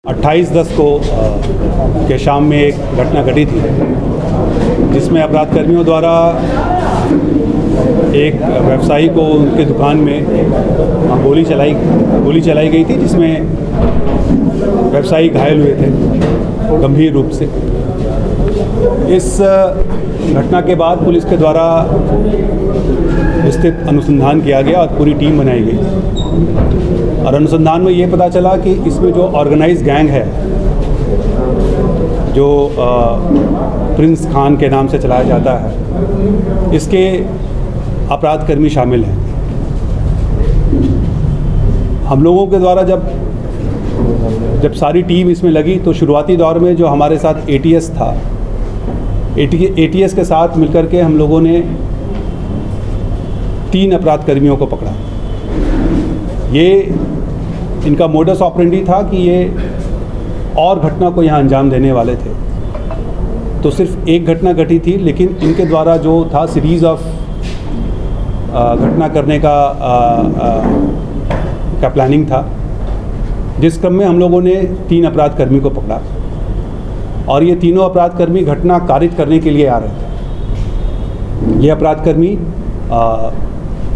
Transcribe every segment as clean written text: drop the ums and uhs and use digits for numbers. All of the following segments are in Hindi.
28/10 को के शाम में एक घटना घटी थी जिसमें अपराध कर्मियों द्वारा एक व्यवसायी को उनके दुकान में गोली चलाई गई थी, जिसमें व्यवसायी घायल हुए थे गंभीर रूप से। इस घटना के बाद पुलिस के द्वारा विस्तृत अनुसंधान किया गया और पूरी टीम बनाई गई और अनुसंधान में ये पता चला कि इसमें जो ऑर्गेनाइज्ड गैंग है, जो प्रिंस खान के नाम से चलाया जाता है, इसके अपराध कर्मी शामिल हैं। हम लोगों के द्वारा जब सारी टीम इसमें लगी तो शुरुआती दौर में जो हमारे साथ एटीएस था, एटीएस के साथ मिलकर के हम लोगों ने 3 अपराध कर्मियों को पकड़ा। ये इनका मोडस ऑपरेंडी था कि ये और घटना को यहाँ अंजाम देने वाले थे। तो सिर्फ एक घटना घटी थी, लेकिन इनके द्वारा जो था सीरीज़ ऑफ घटना करने का प्लानिंग था, जिस क्रम में हम लोगों ने 3 अपराध कर्मी को पकड़ा और ये तीनों अपराध कर्मी घटना कारित करने के लिए आ रहे थे। ये अपराध कर्मी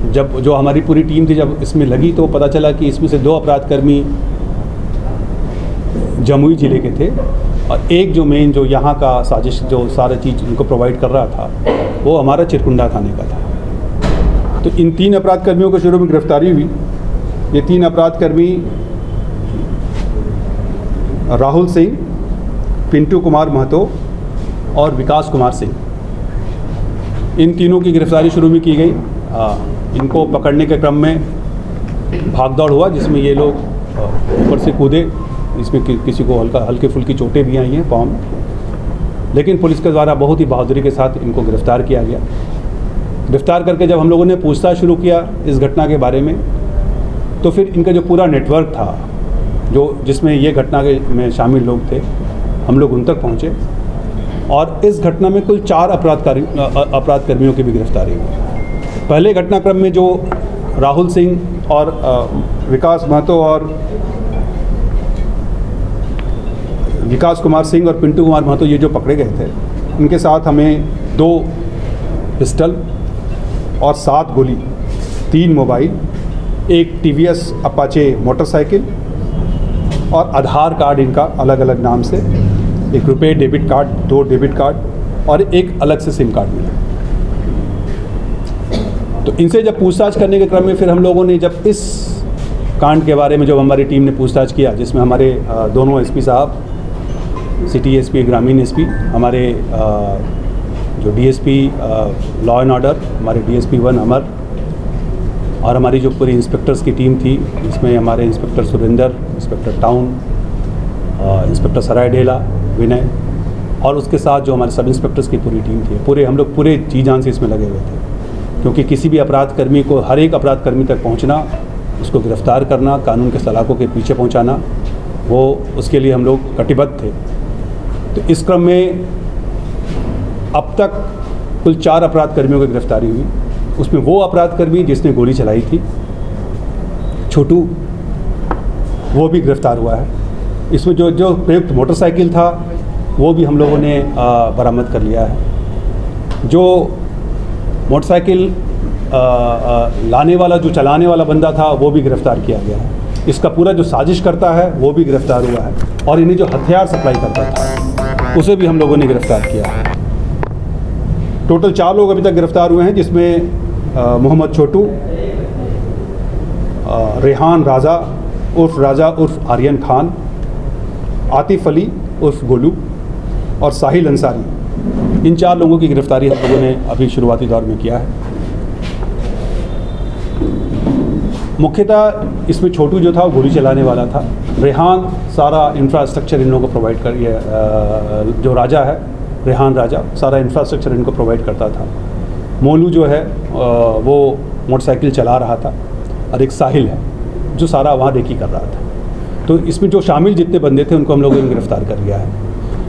जब जो हमारी पूरी टीम थी जब इसमें लगी तो पता चला कि इसमें से 2 अपराध कर्मी जमुई ज़िले के थे और एक जो मेन जो यहाँ का साजिश जो सारा चीज़ उनको प्रोवाइड कर रहा था वो हमारा चिरकुंडा थाने का था। तो इन 3 अपराध कर्मियों को शुरू में गिरफ्तारी हुई। ये 3 अपराध कर्मी राहुल सिंह, पिंटू कुमार महतो और विकास कुमार सिंह, इन तीनों की गिरफ्तारी शुरू में की गई। इनको पकड़ने के क्रम में भागदौड़ हुआ, जिसमें ये लोग ऊपर से कूदे, इसमें किसी को हल्के फुल्की चोटें भी आई हैं पाँव में, लेकिन पुलिस के द्वारा बहुत ही बहादुरी के साथ इनको गिरफ्तार किया गया। गिरफ्तार करके जब हम लोगों ने पूछताछ शुरू किया इस घटना के बारे में, तो फिर इनका जो पूरा नेटवर्क था जिसमें ये घटना में शामिल लोग थे, हम लोग उन तक पहुँचे और इस घटना में कुल 4 अपराध कर्मियों की भी गिरफ्तारी हुई। पहले घटनाक्रम में जो राहुल सिंह और विकास महतो और विकास कुमार सिंह और पिंटू कुमार महतो ये जो पकड़े गए थे, इनके साथ हमें 2 पिस्टल और 7 गोली, 3 मोबाइल, एक टीवीएस अपाचे मोटरसाइकिल और आधार कार्ड इनका अलग अलग नाम से, एक रुपये डेबिट कार्ड, 2 डेबिट कार्ड और एक अलग से सिम कार्ड मिला। तो इनसे जब पूछताछ करने के क्रम में फिर हम लोगों ने जब इस कांड के बारे में जब हमारी टीम ने पूछताछ किया, जिसमें हमारे दोनों एसपी साहब, सिटी एसपी, ग्रामीण एसपी, हमारे जो डीएसपी लॉ एंड ऑर्डर, हमारे डीएसपी 1 अमर और हमारी जो पूरी इंस्पेक्टर्स की टीम थी, जिसमें हमारे inspector Surendra, inspector town, inspector Saraidhela Vinay और उसके साथ जो हमारे सब इंस्पेक्टर्स की पूरी टीम थी, हम लोग पूरे जी जान से इसमें लगे हुए थे। क्योंकि किसी भी अपराध कर्मी को, हर एक अपराध कर्मी तक पहुंचना, उसको गिरफ्तार करना, कानून के सलाखों के पीछे पहुंचाना, वो उसके लिए हम लोग कटिबद्ध थे। तो इस क्रम में अब तक कुल 4 अपराध कर्मियों की गिरफ्तारी हुई। उसमें वो अपराध कर्मी जिसने गोली चलाई थी, छोटू, वो भी गिरफ्तार हुआ है। इसमें जो प्रयुक्त मोटरसाइकिल था वो भी हम लोगों ने बरामद कर लिया है। जो मोटरसाइकिल लाने वाला, जो चलाने वाला बंदा था, वो भी गिरफ्तार किया गया है। इसका पूरा जो साजिश करता है वो भी गिरफ्तार हुआ है और इन्हें जो हथियार सप्लाई करता था उसे भी हम लोगों ने गिरफ्तार किया है। टोटल 4 लोग अभी तक गिरफ्तार हुए हैं, जिसमें मोहम्मद छोटू, रेहान राजा उर्फ आर्यन खान, आतिफ अली उर्फ गोलू और साहिल अंसारी, इन 4 लोगों की गिरफ्तारी हम लोगों ने अभी शुरुआती दौर में किया है। मुख्यतः इसमें छोटू जो था वो गोली चलाने वाला था। रेहान सारा इंफ्रास्ट्रक्चर इन लोगों को प्रोवाइड कर, जो राजा है रेहान राजा, सारा इंफ्रास्ट्रक्चर इनको प्रोवाइड करता था। मोलू जो है वो मोटरसाइकिल चला रहा था और एक साहिल है जो सारा वहाँ रेकी कर रहा था। तो इसमें जो शामिल जितने बंदे थे उनको हम लोगों ने गिरफ्तार कर लिया है।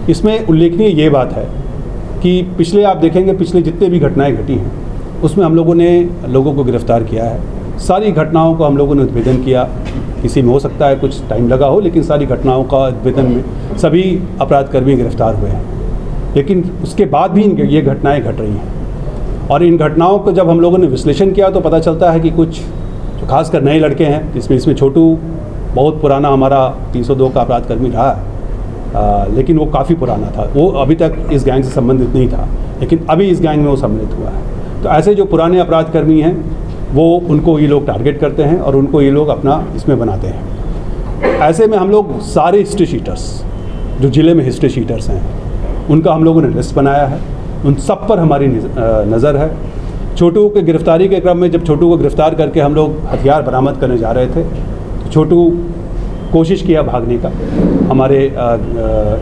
इसमें उल्लेखनीय ये बात है कि पिछले आप देखेंगे पिछले जितने भी घटनाएं घटी हैं उसमें हम लोगों ने लोगों को गिरफ्तार किया है। सारी घटनाओं को हम लोगों ने उद्भेदन किया, किसी में हो सकता है कुछ टाइम लगा हो, लेकिन सारी घटनाओं का वेतन में सभी अपराधकर्मी गिरफ्तार हुए हैं। लेकिन उसके बाद भी ये घटनाएं घट रही हैं, और इन घटनाओं को जब हम लोगों ने विश्लेषण किया तो पता चलता है कि कुछ जो खासकर नए लड़के हैं, इसमें छोटू बहुत पुराना हमारा 302 का अपराधकर्मी रहा है, लेकिन वो काफ़ी पुराना था, वो अभी तक इस गैंग से संबंधित नहीं था, लेकिन अभी इस गैंग में वो सम्मिलित हुआ है। तो ऐसे जो पुराने अपराधकर्मी हैं वो उनको ये लोग टारगेट करते हैं और उनको ये लोग अपना इसमें बनाते हैं। ऐसे में हम लोग सारे हिस्ट्री शीटर्स जो ज़िले में हिस्ट्री शीटर्स हैं उनका हम लोगों ने लिस्ट बनाया है, उन सब पर हमारी नज़र है। छोटू के गिरफ्तारी के क्रम में जब छोटू को गिरफ्तार करके हम लोग हथियार बरामद करने जा रहे थे तो छोटू कोशिश किया भागने का, हमारे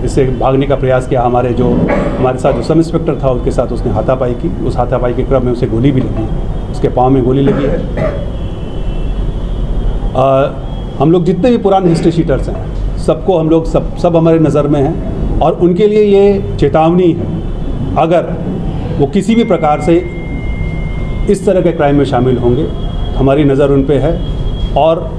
इससे भागने का प्रयास किया। हमारे साथ जो सब इंस्पेक्टर था उसके साथ उसने हाथापाई की। उस हाथापाई के क्रम में उसे गोली भी लगी, उसके पाँव में गोली लगी है। हम लोग जितने भी पुराने हिस्ट्री शीटर्स हैं सबको हम लोग सब हमारे नज़र में हैं, और उनके लिए ये चेतावनी है, अगर वो किसी भी प्रकार से इस तरह के क्राइम में शामिल होंगे हमारी नज़र उन पे है। और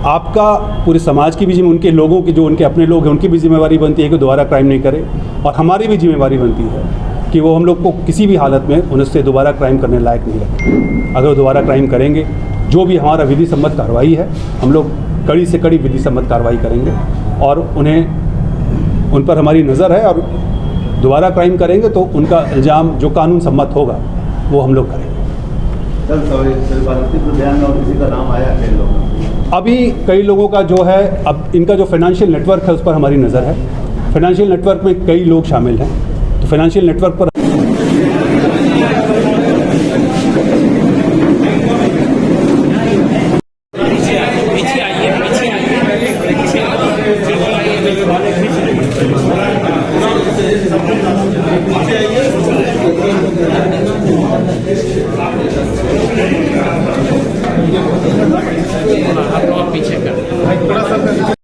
आपका पूरे समाज की भी उनके लोगों की जो उनके अपने लोग हैं उनकी भी जिम्मेवारी बनती है कि दोबारा क्राइम नहीं करें, और हमारी भी जिम्मेवारी बनती है कि वो हम लोग को किसी भी हालत में उनसे दोबारा क्राइम करने लायक नहीं रखें। अगर वो दोबारा क्राइम करेंगे, जो भी हमारा विधि सम्मत कार्रवाई है, हम लोग कड़ी से कड़ी विधि सम्मत कार्रवाई करेंगे और उन पर हमारी नज़र है। और दोबारा क्राइम करेंगे तो उनका इल्ज़ाम जो कानून सम्मत होगा वो हम लोग करेंगे। किसी का नाम आया है? अभी कई लोगों का जो है, अब इनका जो फाइनेंशियल नेटवर्क है उस पर हमारी नज़र है। फाइनेंशियल नेटवर्क में कई लोग शामिल हैं, तो फाइनेंशियल नेटवर्क पर पीछे कर